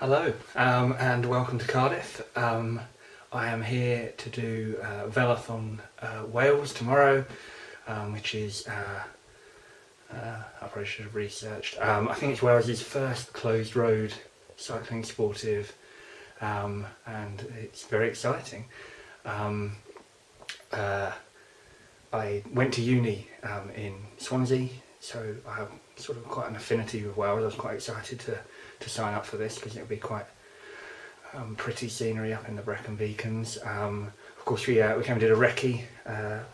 Hello and welcome to Cardiff. I am here to do Velothon Wales tomorrow, which is, I probably should have researched, I think it's Wales's first closed road cycling sportive, and it's very exciting. I went to uni in Swansea, so I have sort of quite an affinity with Wales. I was quite excited to sign up for this because it would be quite pretty scenery up in the Brecon Beacons. Of course we came and did a recce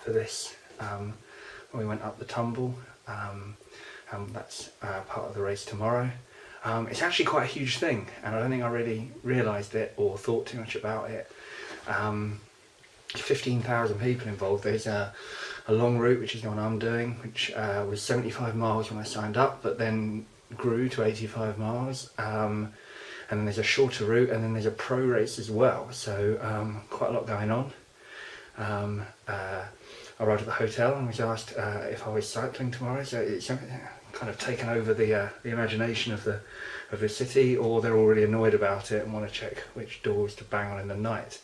for this when we went up the tumble, and that's part of the race tomorrow. It's actually quite a huge thing, and I don't think I really realised it or thought too much about it. 15,000 people involved. There's a long route, which is the one I'm doing, which was 75 miles when I signed up, but then grew to 85 miles, and then there's a shorter route, and then there's a pro race as well, so quite a lot going on. I arrived at the hotel and was asked if I was cycling tomorrow, so it's kind of taken over the imagination of the city, or they're already annoyed about it and want to check which doors to bang on in the night.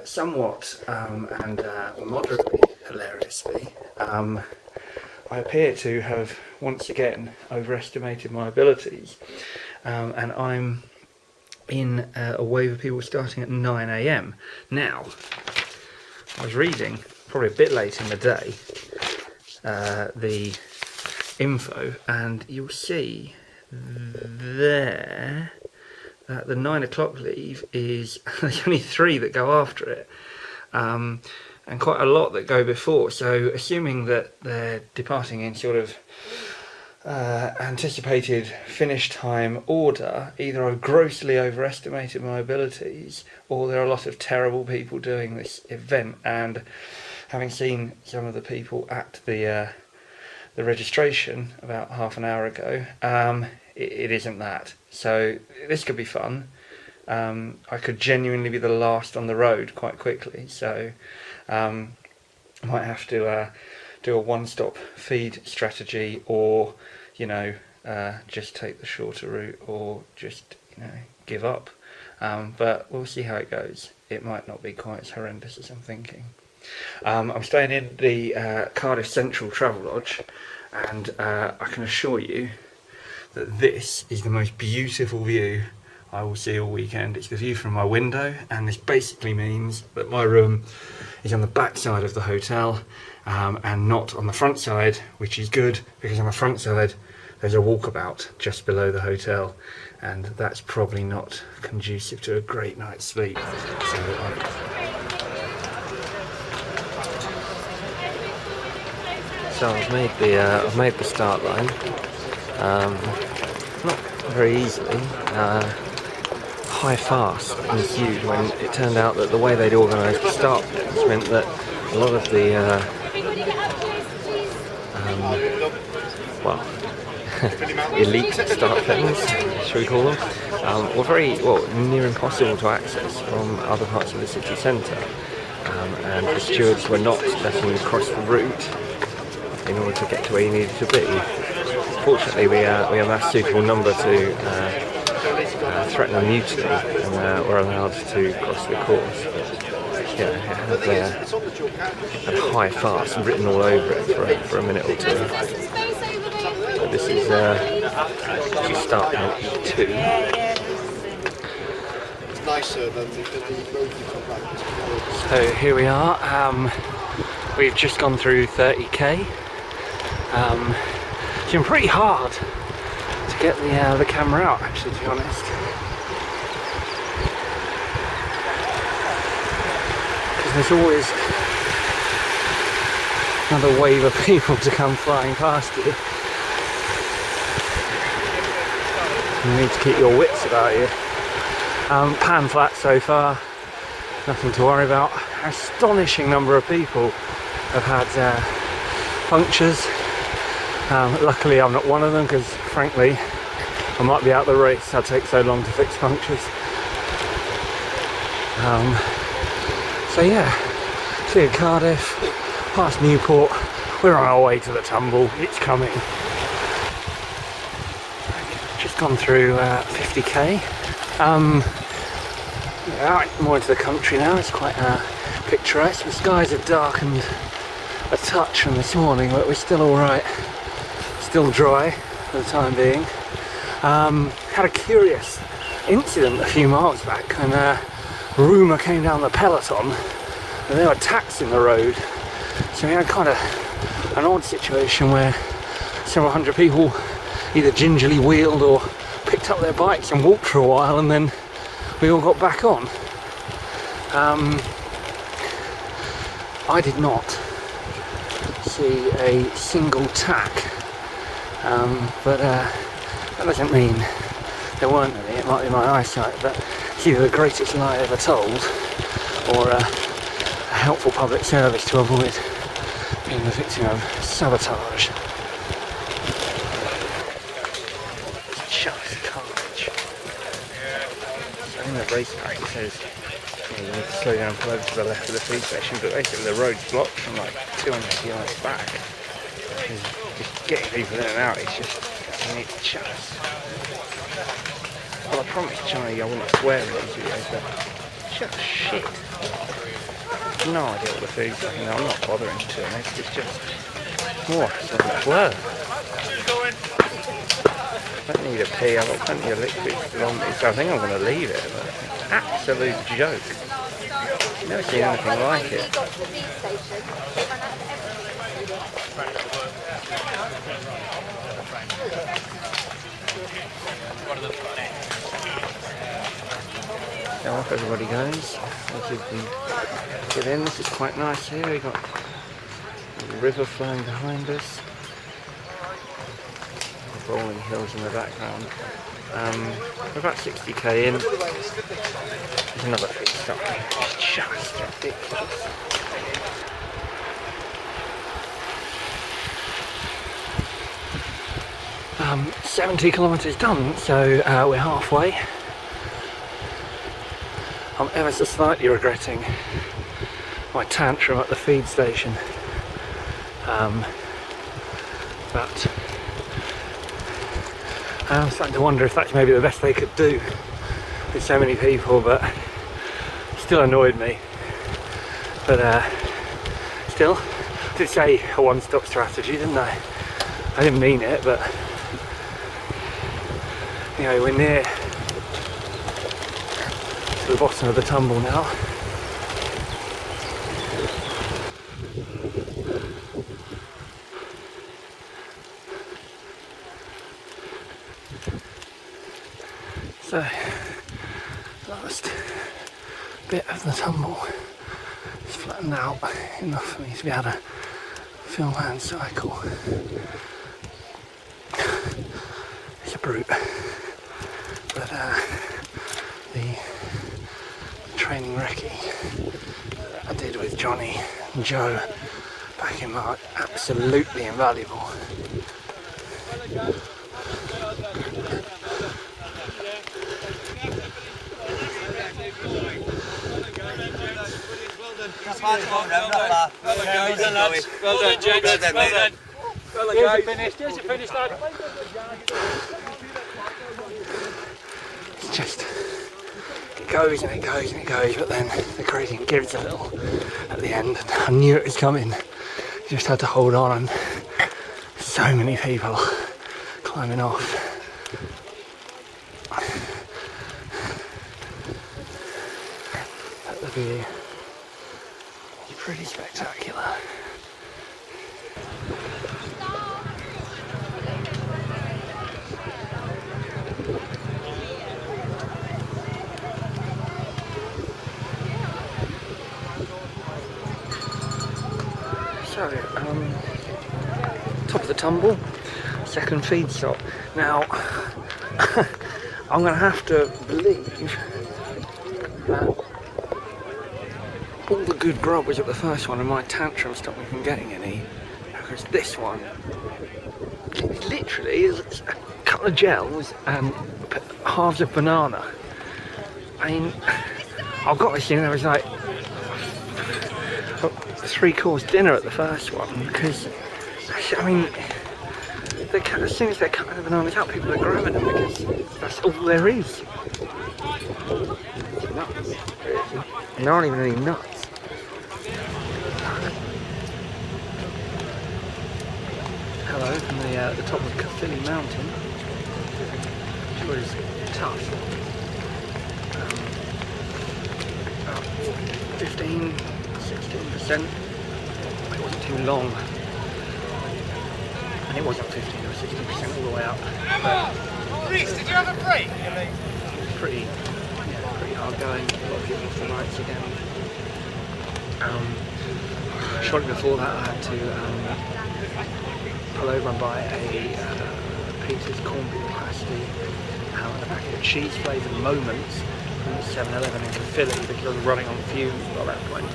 Somewhat and moderately hilariously, I appear to have once again overestimated my abilities, and I'm in a wave of people starting at 9 AM. Now, I was reading, probably a bit late in the day, the info, and you'll see there that the 9 o'clock leave is there's only 3 that go after it, and quite a lot that go before, so assuming that they're departing in sort of anticipated finish time order, either I've grossly overestimated my abilities, or there are a lot of terrible people doing this event. And having seen some of the people at the registration about half an hour ago, it isn't that. So this could be fun. I could genuinely be the last on the road quite quickly, so I might have to do a one-stop feed strategy, or just take the shorter route, or just give up, but we'll see how it goes. It might not be quite as horrendous as I'm thinking. I'm staying in the Cardiff Central Travel Lodge, and I can assure you that this is the most beautiful view I will see all weekend. It's the view from my window, and this basically means that my room is on the back side of the hotel, and not on the front side, which is good, because on the front side there's a walkabout just below the hotel, and that's probably not conducive to a great night's sleep. So I've made the start line, not very easily. High fast ensued when it turned out that the way they'd organised the start pits meant that a lot of the elite start pins, shall we call them, were very near impossible to access from other parts of the city centre, and the stewards were not letting you cross the route in order to get to where you needed to be. Fortunately, we amassed a suitable number to threaten a mutiny, and were allowed to cross the course. But yeah, it had high fast written all over it for a minute or two. So this is start point E2. So here we are. We've just gone through 30k. It's been pretty hard to get the camera out, actually, to be honest, because there's always another wave of people to come flying past you. You need to keep your wits about you. Pan flat so far, nothing to worry about. An astonishing number of people have had punctures. Luckily I'm not one of them, because frankly I might be out the race. I'd take so long to fix punctures. So yeah, clear Cardiff, past Newport, we're on our way to the tumble, it's coming. Just gone through 50k. Out more into the country now. It's quite picturesque. The skies have darkened a touch from this morning, but we're still alright. Still dry for the time being. Had a curious incident a few miles back, and a rumour came down the peloton and there were taxing the road. So we had kind of an odd situation where several hundred people either gingerly wheeled or picked up their bikes and walked for a while, and then we all got back on. I did not see a single tack, but that doesn't mean there weren't any. It might be my eyesight, but it's either the greatest lie ever told or a helpful public service to avoid being the victim of sabotage. It's just carnage. So in the race pack it says you need to slow down, pull over to the left of the feed station, but basically the road's blocked from like 200 yards back. Just getting people in and out, it's just well, I promised Johnny I wouldn't swear in these videos, but just shit. No idea what the food's like, and I'm not bothering to be honest, it's just it's like a blur. I don't need a pee, I've got plenty of liquid on me, so I think I'm going to leave it, but absolute joke. Never seen anything like it. Now off everybody goes. Get in, this is quite nice here, we've got the river flowing behind us. The rolling hills in the background. We're about 60k in. There's another feed stop. It's just ridiculous. Um, 70 kilometres done, so we're halfway. I'm ever so slightly regretting my tantrum at the feed station, but I'm starting to wonder if that's maybe the best they could do with so many people, but still annoyed me. But still, I did say a one-stop strategy, didn't I? I didn't mean it, but you know, we're near to the bottom of the tumble now. So, last bit of the tumble is flattened out enough for me to be able to film and cycle. It's a brute, but the training recce that I did with Johnny and Joe back in March, absolutely invaluable. Well done, gents. Well done. Well finished. Here's your finish, lad. It's just, it goes and it goes and it goes, but then the gradient gives a little at the end. And I knew it was coming. You just had to hold on, and so many people climbing off. At the view. Pretty spectacular. So, top of the tumble, second feed stop. Now, I'm going to have to believe that all the good grub was at the first one and my tantrum stopped me from getting any, because this one literally is a couple of gels and halves of banana. I mean, I got this thing and there was like a 3-course dinner at the first one, because I mean as soon as they're cutting the bananas out, people are grabbing them because that's all there is. Nuts. There aren't even any nuts. Hello from the top of Caerphilly Mountain, which was tough. About 15-16%. It wasn't too long, and it wasn't 15 or 16% all the way up. Reese, did you have a break? It was pretty hard going. A lot of people off the nights again. Shortly before that, I had to pull over and buy a Peter's corned beef pasty and a packet of cheese flavoured moments from 7-Eleven in Caerphilly because I was running on fumes by that point.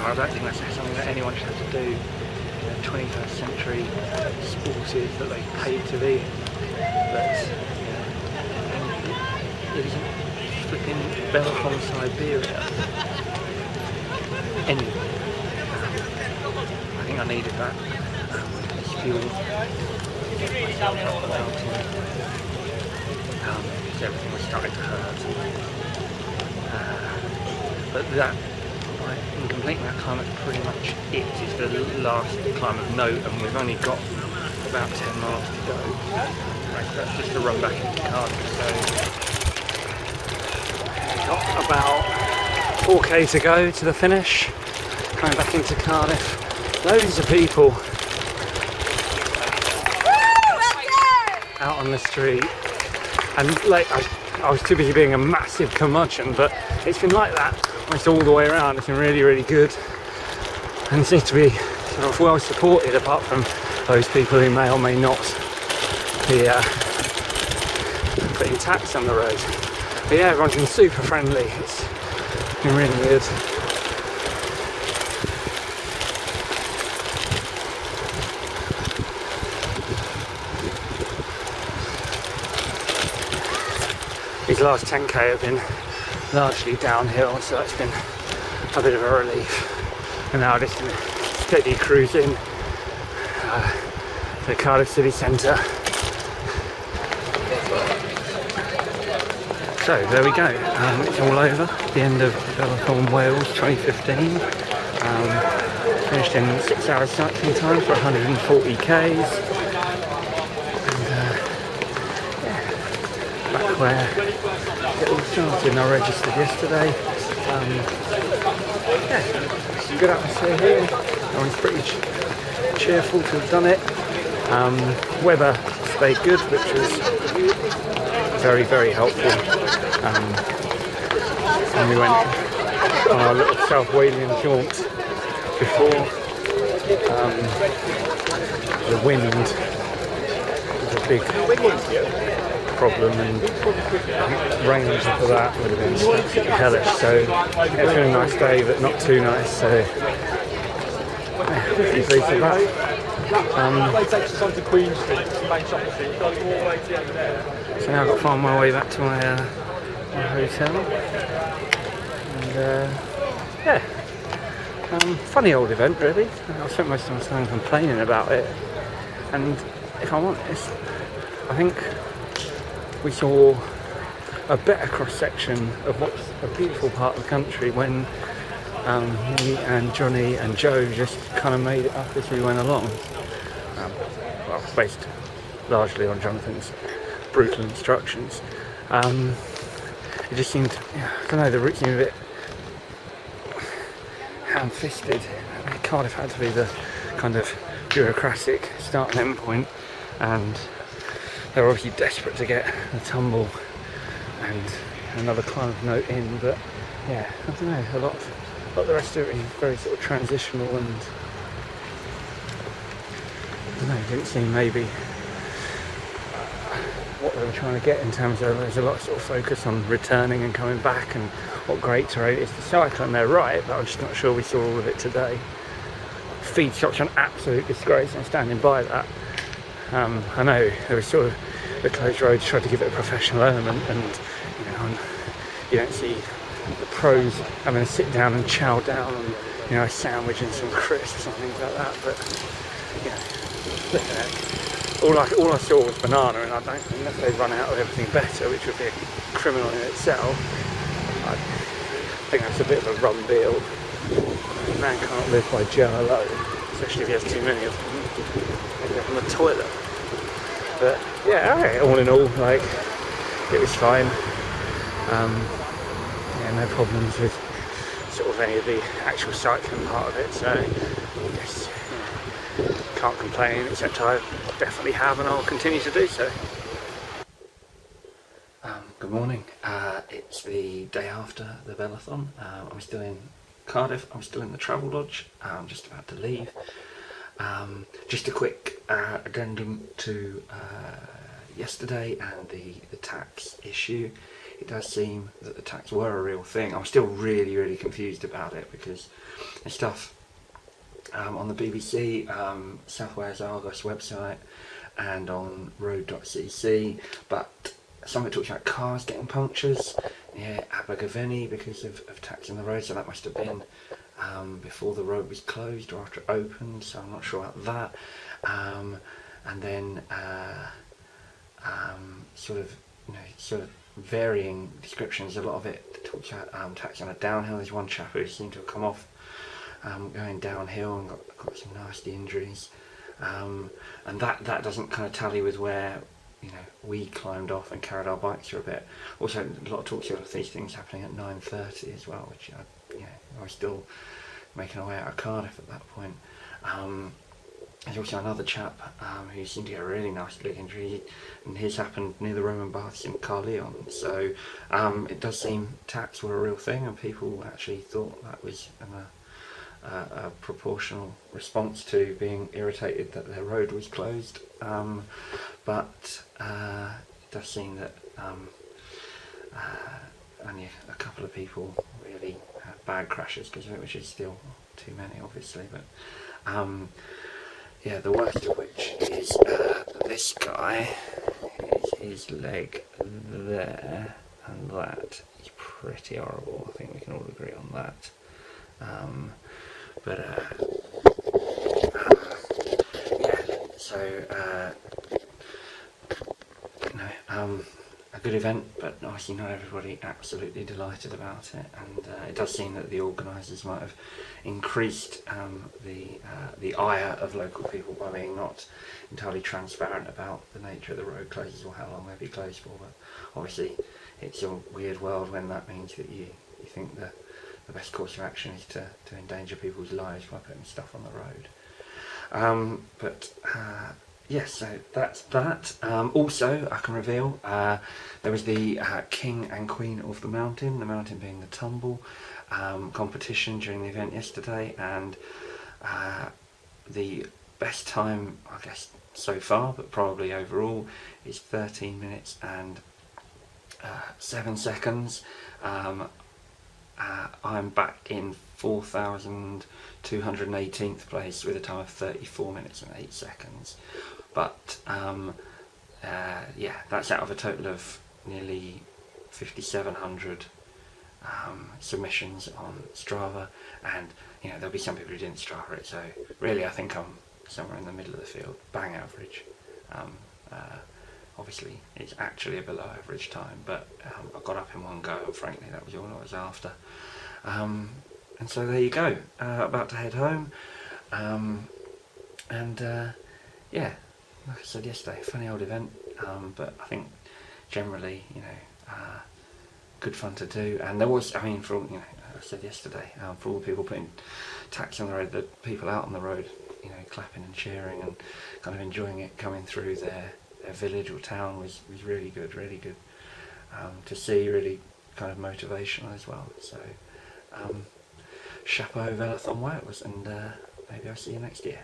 I don't think that's something that anyone should have to do in the 21st century sportive that they pay to be. But it isn't flipping Velothon Siberia. Anyway, I think I needed that as fuel. Because everything was starting to hurt. But that, in completing that climb, that's pretty much it. It's the last climb of note, and we've only got about 10 miles to go. Right, so that's just to run back into Cardiff. So we've got about 4k to go to the finish. Coming back into Cardiff. Loads of people out on the street, and like I was too busy being a massive curmudgeon, but it's been like that almost all the way around. It's been really, really good, and it seems to be sort of well supported, apart from those people who may or may not be putting tax on the road. But yeah, everyone's been super friendly. It's been really good. These last 10k have been largely downhill, so that's been a bit of a relief. And now just in a steady cruise in to the Cardiff city centre. So there we go, it's all over, the end of Velothon Wales 2015. Finished in 6 hours cycling time for 140 k's. Back where it all started, and I registered yesterday. Yeah, some good atmosphere here. Everyone's pretty cheerful to have done it. Weather stayed good, which was very, very helpful. And we went on our little South Walian jaunt before. The wind was a big problem, and rain on top of that would have been hellish. So yeah, it's been a nice day, but not too nice. So yeah, pretty pleased with that. So now I've got to find my way back to my hotel, and yeah, funny old event really. I spent most of my time complaining about it, and if I'm honest, I think we saw a better cross-section of what's a beautiful part of the country when me and Johnny and Joe just kind of made it up as we went along. Well, based largely on Jonathan's brutal instructions. It just seemed, I don't know, the route seemed a bit ham-fisted. Cardiff had to be the kind of bureaucratic start and end point, and they were obviously desperate to get the tumble and another climb of note in, but yeah, I don't know, a lot of the rest of it is very sort of transitional, and I don't know, it didn't seem maybe what they were trying to get in terms of, there's a lot of sort of focus on returning and coming back and what great terrain it is to cycle, and they're right, but I'm just not sure we saw all of it today. Feed such an absolute disgrace, I'm standing by that. I know there was sort of the closed roads tried to give it a professional element, and you don't see the pros having to sit down and chow down on a sandwich and some crisps and things like that, but looking at all I saw was banana, and I don't, unless they run out of everything better, which would be a criminal in itself, I think that's a bit of a rum deal. Man can't live by Joe alone, especially if he has too many of them. Maybe on the toilet. But yeah, okay, all in all, like, it was fine. Yeah, no problems with sort of any of the actual cycling part of it, so yes, can't complain, except I definitely have, and I'll continue to do so. Good morning. It's the day after the Velothon. I'm still in Cardiff. I'm still in the travel lodge. I'm just about to leave. Just a quick addendum to yesterday and the tax issue. It does seem that the tax were a real thing. I'm still really confused about it, because there's stuff on the BBC, South Wales Argos website, and on road.cc, but some of it talks about cars getting punctures near Abergavenny because of tax on the road, so that must have been before the road was closed or after it opened, so I'm not sure about that. And then sort of varying descriptions. A lot of it talks about tax on a downhill. There's one chap who seemed to have come off going downhill and got some nasty injuries, and that doesn't kind of tally with where we climbed off and carried our bikes for a bit. Also, a lot of talks about these things happening at 9:30 as well, which I was still making our way out of Cardiff at that point. There's also another chap who seemed to get a really nasty leg injury, and his happened near the Roman baths in Caerleon. So it does seem tax were a real thing, and people actually thought that was a proportional response to being irritated that their road was closed. But it does seem that only a couple of people really had bad crashes because of it, which is still too many, obviously. But yeah, the worst of which is this guy. His leg there, and that is pretty horrible. I think we can all agree on that. Yeah, so a good event, but obviously not everybody absolutely delighted about it, and it does seem that the organisers might have increased the ire of local people by being not entirely transparent about the nature of the road closures or how long they'll be closed for. But obviously it's a weird world when that means that you think the best course of action is to endanger people's lives by putting stuff on the road. Yes, so that's that. Also, I can reveal, there was the King and Queen of the Mountain being the tumble competition during the event yesterday, and the best time, I guess, so far, but probably overall, is 13 minutes and 7 seconds. I'm back in 4,218th place with a time of 34 minutes and 8 seconds. But yeah, that's out of a total of nearly 5,700 submissions on Strava, and there'll be some people who didn't Strava it, so really I think I'm somewhere in the middle of the field, bang average. Obviously it's actually a below average time, but I got up in one go, and frankly that was all I was after. And so there you go, about to head home, and yeah, like I said yesterday, funny old event, but I think generally, good fun to do. And there was, I for all, I said yesterday, for all the people putting tax on the road, the people out on the road, clapping and cheering and kind of enjoying it coming through their village or town was really good to see, really kind of motivational as well. So chapeau Velothon Wales, and maybe I'll see you next year.